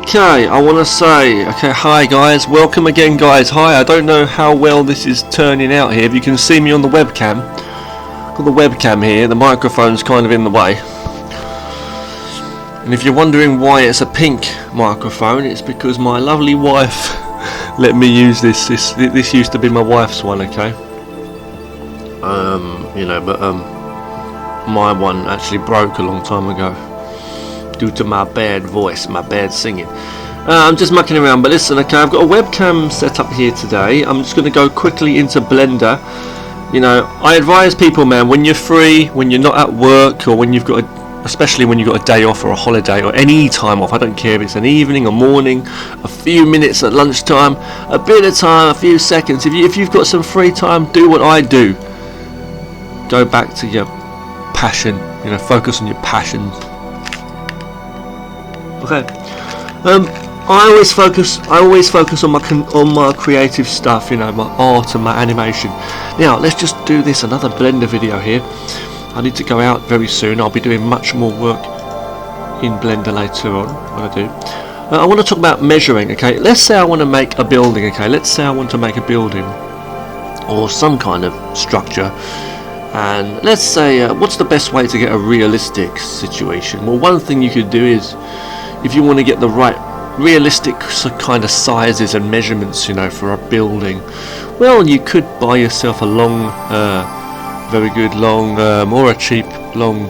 Okay, I want to say, hi guys, welcome again guys. Hi, I don't know how well this is turning out here. If you can see me on the webcam, got the webcam here, the microphone's kind of in the way. And if you're wondering why it's a pink microphone, it's because my lovely wife let me use this. This used to be my wife's one, okay? My one actually broke a long time ago due to my bad voice, my bad singing. I'm just mucking around, but listen, okay, I've got a webcam set up here today. I'm just going to go quickly into Blender. You know, I advise people, man, when you're free, when you're not at work, or when you've got especially when you've got a day off or a holiday or any time off, I don't care if it's an evening or morning, a few minutes at lunchtime, a bit of time, a few seconds, if you've got some free time, do what I do. Go back to your passion, you know, focus on your passions. Okay. I always focus on my creative stuff, you know, my art and my animation. Now let's just do this another Blender video here. I need to go out very soon. I'll be doing much more work in Blender later on. What I do, I want to talk about measuring. Okay, let's say I want to make a building. Okay, let's say I want to make a building or some kind of structure. And let's say, what's the best way to get a realistic situation? Well, one thing you could do is, if you want to get the right realistic kind of sizes and measurements, you know, for a building, well, you could buy yourself a long, very good long, or a cheap long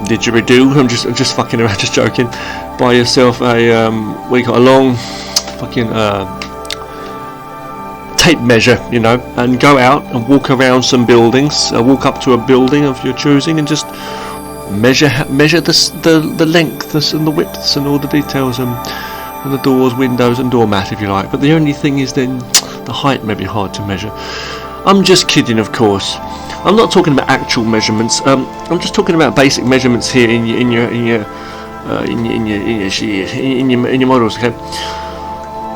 didgeridoo. I'm just fucking around, just joking. Buy yourself a a long fucking tape measure, you know, and go out and walk around some buildings, walk up to a building of your choosing and just measure the lengths and the widths and all the details and the doors, windows and doormat if you like. But the only thing is then the height may be hard to measure. I'm just kidding, of course. I'm not talking about actual measurements. I'm just talking about basic measurements here in your models. Okay.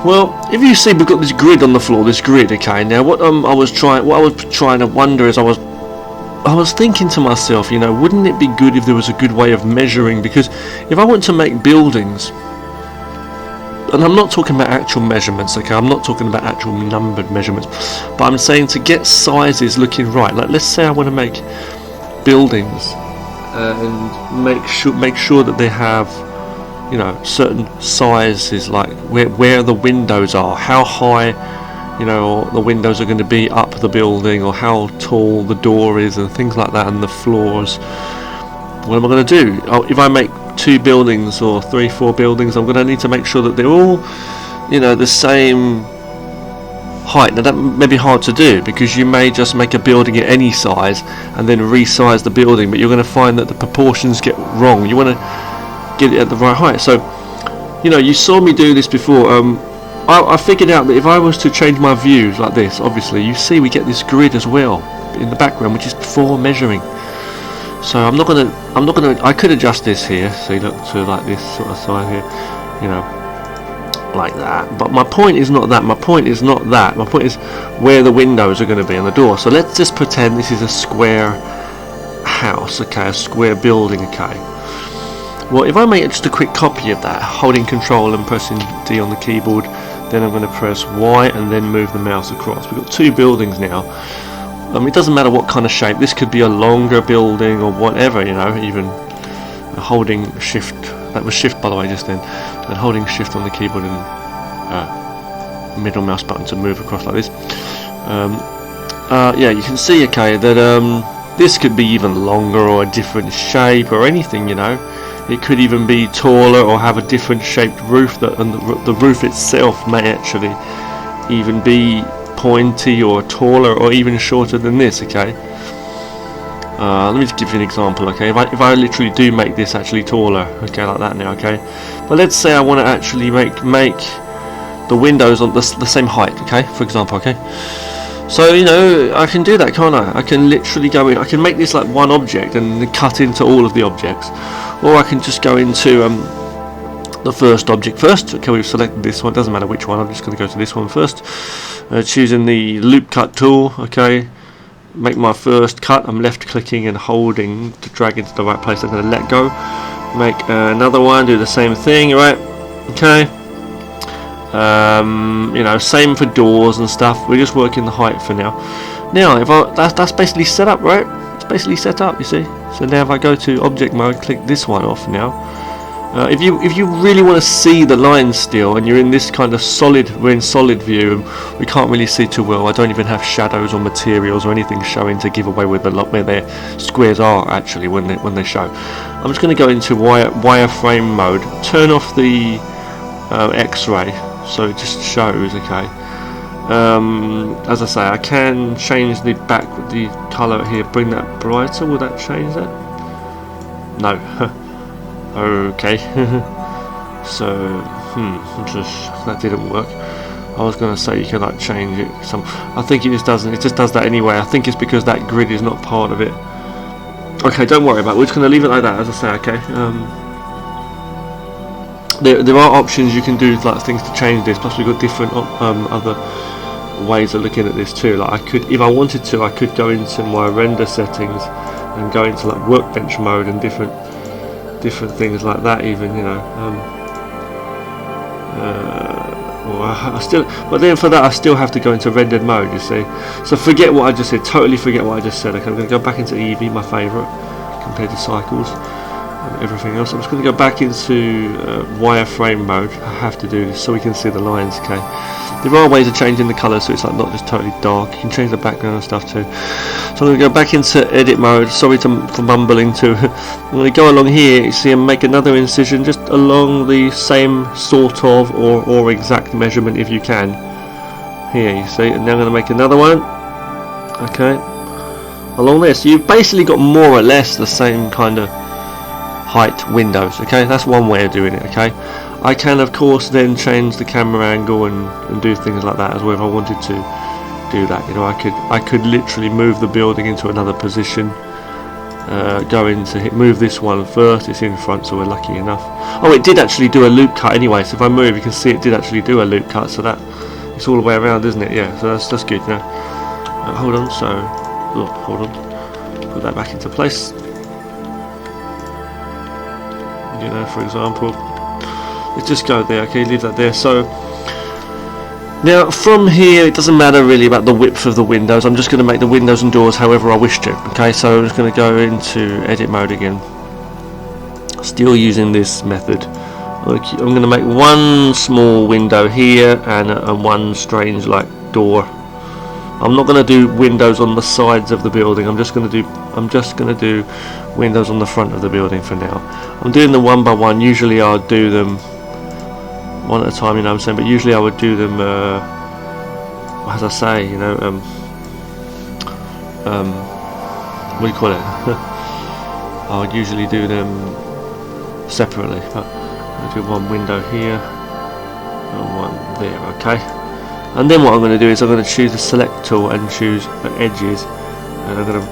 Well, if you see, we've got this grid on the floor. This grid. Okay. Now, what I was trying to wonder is I was thinking to myself, you know, wouldn't it be good if there was a good way of measuring? Because if I want to make buildings, and I'm not talking about actual measurements, okay, I'm not talking about actual numbered measurements, but I'm saying to get sizes looking right. Like, let's say I want to make buildings and make sure that they have, you know, certain sizes, like where the windows are, how high, you know, the windows are going to be up the building, or how tall the door is, and things like that, and the floors. What am I going to do? If I make 2 buildings or 3-4 buildings, I'm going to need to make sure that they're all, you know, the same height. Now that may be hard to do, because you may just make a building at any size and then resize the building, but you're going to find that the proportions get wrong. You want to get it at the right height. So, you know, you saw me do this before. I figured out that if I was to change my views like this, obviously you see we get this grid as well in the background, which is for measuring. So I could adjust this here, see, look, to like this sort of side here, you know, like that. But my point is not that. My point is where the windows are going to be on the door. So let's just pretend this is a square house, okay, a square building, okay. Well, if I make just a quick copy of that, holding Control and pressing D on the keyboard, then I'm going to press Y and then move the mouse across. We've got 2 buildings now. It doesn't matter what kind of shape. This could be a longer building or whatever, you know, even holding Shift. That was Shift, by the way, just then. And holding Shift on the keyboard and middle mouse button to move across like this. Yeah, you can see, okay, that this could be even longer or a different shape or anything, you know. It could even be taller or have a different shaped roof, and the roof itself may actually even be pointy or taller or even shorter than this, okay. Let me just give you an example, okay. If I literally do make this actually taller, okay, like that now, okay. But let's say I want to actually make the windows on the same height, okay, for example, okay. So, you know, I can do that, can't I? I can literally go in, I can make this like one object and cut into all of the objects. Or I can just go into the first object first. Okay, we've selected this one, doesn't matter which one, I'm just going to go to this one first. Choosing the loop cut tool, okay. Make my first cut, I'm left clicking and holding to drag into the right place. I'm going to let go. Make another one, do the same thing, right? Okay. You know, same for doors and stuff. We're just working the height for now. Now, if that's basically set up, right? It's basically set up, you see. So now if I go to object mode, click this one off now. If you really want to see the lines still, and you're in this kind of solid, we're in solid view, and we can't really see too well. I don't even have shadows or materials or anything showing to give away where their squares are actually when they show. I'm just going to go into wireframe mode, turn off the X-ray, so it just shows. Okay. As I say, I can change the colour here, bring that brighter. Will that change that? No. Okay. So that didn't work. I was going to say you can like change it. I think it just doesn't. It just does that anyway. I think it's because that grid is not part of it. Okay, don't worry about it. We're just going to leave it like that, as I say. Okay. There are options you can do, like things to change this. Plus, we've got different other ways of looking at this too. Like I could, if I wanted to, I could go into my render settings and go into like workbench mode and different things like that. Even, you know. But then for that I still have to go into rendered mode, you see. So forget what I just said. Totally forget what I just said. Okay, I'm going to go back into Eevee, my favourite, compared to Cycles and everything else. I'm just going to go back into wireframe mode. I have to do this so we can see the lines. Okay. There are ways of changing the colour, so it's like not just totally dark. You can change the background and stuff too. So I'm going to go back into edit mode. Sorry for mumbling too. I'm going to go along here, you see, and make another incision just along the same sort of or exact measurement if you can. Here, you see, and now I'm going to make another one. Okay. Along there, so you've basically got more or less the same kind of height windows. Okay, that's one way of doing it. Okay. I can of course then change the camera angle and do things like that as well if I wanted to do that. You know, I could literally move the building into another position, move this one first. It's in front, so we're lucky enough. Oh, it did actually do a loop cut anyway, so if I move you can see it did actually do a loop cut, so that it's all the way around, isn't it? Yeah, so that's good. Now hold on, hold on, put that back into place. You know, for example, let's just go there. Okay, leave that there. So now from here it doesn't matter really about the width of the windows. I'm just going to make the windows and doors however I wish to. Okay, so I'm just going to go into edit mode again, still using this method. I'm going to make one small window here and one strange like door. I'm not going to do windows on the sides of the building. I'm just going to do windows on the front of the building for now. I'm doing them one by one. Usually I'll do them one at a time, you know what I'm saying, but usually I would do them as I say, you know, what do you call it? I would usually do them separately, but I'll do one window here and one there. Okay, and then what I'm going to do is I'm going to choose the select tool and choose edges, and I'm going to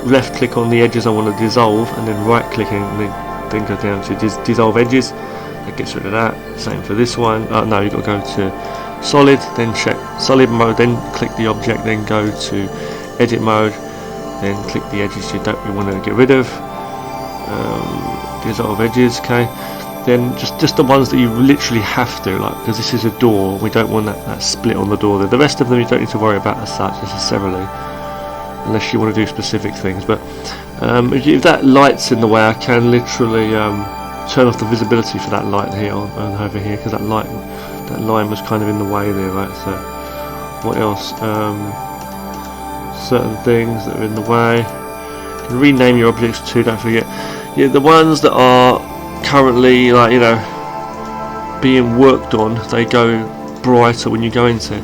left click on the edges I want to dissolve, and then right click and then go down to dissolve edges. That gets rid of that. Same for this one. No, you've got to go to solid, then check solid mode, then click the object, then go to edit mode, then click the edges you want to get rid of. Dissolve edges. Okay. Then just the ones that you literally have to, like, because this is a door, we don't want that split on the door there. The rest of them you don't need to worry about as such necessarily, unless you want to do specific things. But if that light's in the way, I can literally turn off the visibility for that light here and over here, because that line was kind of in the way there, right? So what else? Certain things that are in the way. You can rename your objects too, don't forget. Yeah, the ones that are currently, like, you know, being worked on, they go brighter when you go into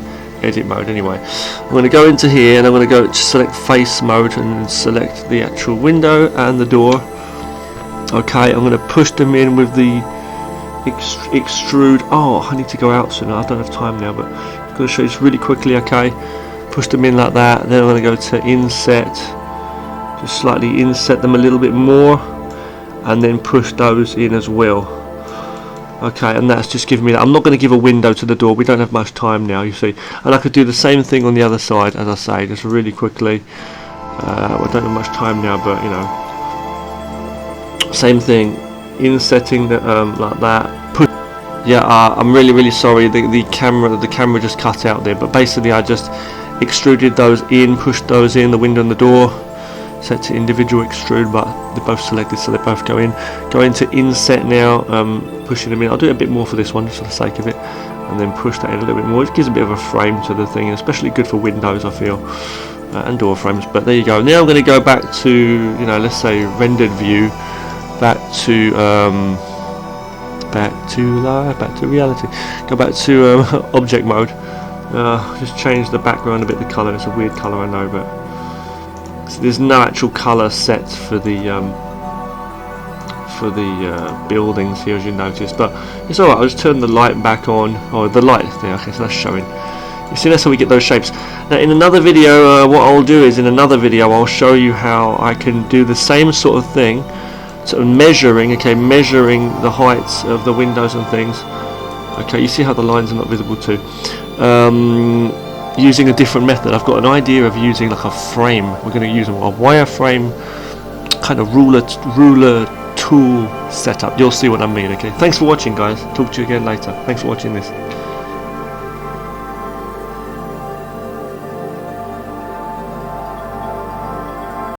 edit mode anyway. I'm going to go into here and I'm going to go to select face mode and select the actual window and the door. Okay, I'm going to push them in with the extrude. Oh, I need to go out soon. I don't have time now, but I'm going to show you this really quickly. Okay, push them in like that. Then I'm going to go to inset, just slightly inset them a little bit more, and then push those in as well. Okay, and that's just giving me that. I'm not going to give a window to the door. We don't have much time now, you see. And I could do the same thing on the other side, as I say, just really quickly. I don't have much time now, but you know. Same thing, insetting the, like that. yeah, I'm really sorry. The camera just cut out there. But basically, I just extruded those in, pushed those in, the window and the door, set to individual extrude, but they're both selected, so they both go in. Go into inset now, pushing them in. I'll do it a bit more for this one, just for the sake of it, and then push that in a little bit more. It gives a bit of a frame to the thing, especially good for windows, I feel, and door frames. But there you go. Now I'm going to go back to, you know, let's say rendered view, back to reality. Go back to object mode. Just change the background a bit, the colour. It's a weird colour, I know, but so there's no actual colour set for the buildings here, as you notice, but it's alright. I'll just turn the light back on, or the light there. Okay, so that's showing. You see, that's how we get those shapes. Now in another video, what I'll do is, in another video I'll show you how I can do the same sort of thing, sort of measuring the heights of the windows and things. Okay, you see how the lines are not visible too, using a different method. I've got an idea of using like a frame. We're going to use a wireframe kind of ruler tool setup. You'll see what I mean. Okay, thanks for watching, guys. Talk to you again later. Thanks for watching this.